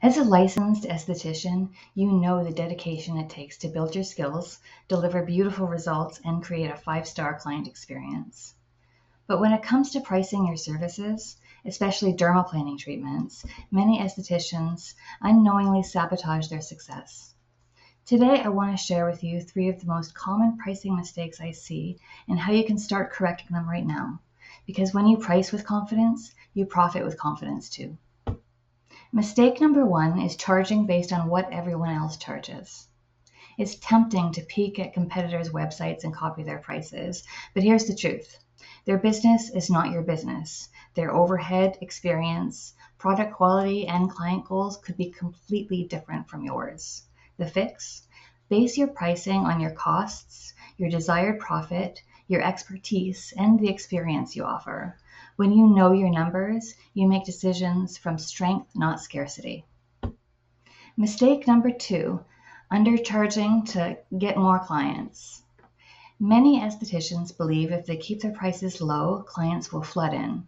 As a licensed esthetician, you know the dedication it takes to build your skills, deliver beautiful results, and create a five-star client experience. But when it comes to pricing your services, especially dermaplaning treatments, many estheticians unknowingly sabotage their success. Today, I want to share with you three of the most common pricing mistakes I see and how you can start correcting them right now. Because when you price with confidence, you profit with confidence too. Mistake number one is charging based on what everyone else charges. It's tempting to peek at competitors' websites and copy their prices, but here's the truth. Their business is not your business. Their overhead, experience, product quality, and client goals could be completely different from yours. The fix? Base your pricing on your costs, your desired profit, your expertise, and the experience you offer. When you know your numbers, you make decisions from strength, not scarcity. Mistake number two, undercharging to get more clients. Many estheticians believe if they keep their prices low, clients will flood in.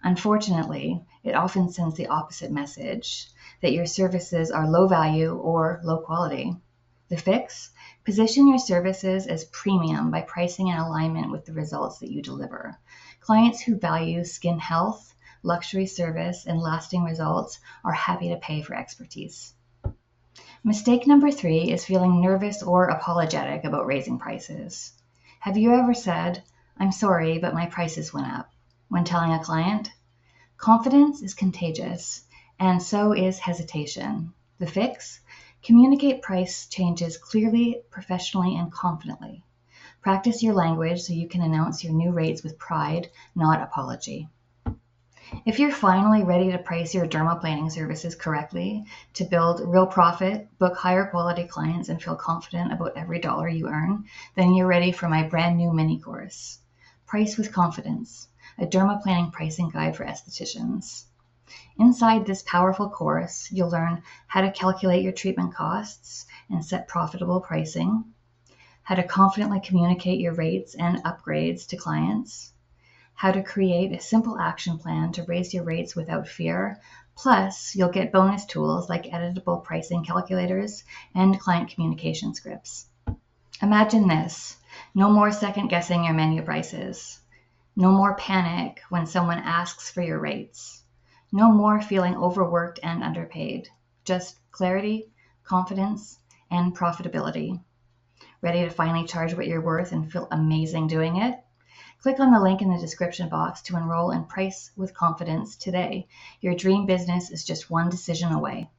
Unfortunately, it often sends the opposite message, that your services are low value or low quality. The fix? Position your services as premium by pricing in alignment with the results that you deliver. Clients who value skin health, luxury service, and lasting results are happy to pay for expertise. Mistake number three is feeling nervous or apologetic about raising prices. Have you ever said, "I'm sorry, but my prices went up," when telling a client? Confidence is contagious, and so is hesitation. The fix? Communicate price changes clearly, professionally, and confidently. Practice your language so you can announce your new rates with pride, not apology. If you're finally ready to price your dermaplaning services correctly, to build real profit, book higher quality clients, and feel confident about every dollar you earn, then you're ready for my brand new mini course, Price with Confidence, a dermaplaning pricing guide for estheticians. Inside this powerful course, you'll learn how to calculate your treatment costs and set profitable pricing, how to confidently communicate your rates and upgrades to clients, how to create a simple action plan to raise your rates without fear. Plus, you'll get bonus tools like editable pricing calculators and client communication scripts. Imagine this. No more second guessing your menu prices. No more panic when someone asks for your rates. No more feeling overworked and underpaid. Just clarity, confidence, and profitability. Ready to finally charge what you're worth and feel amazing doing it? Click on the link in the description box to enroll in Price with Confidence today. Your dream business is just one decision away.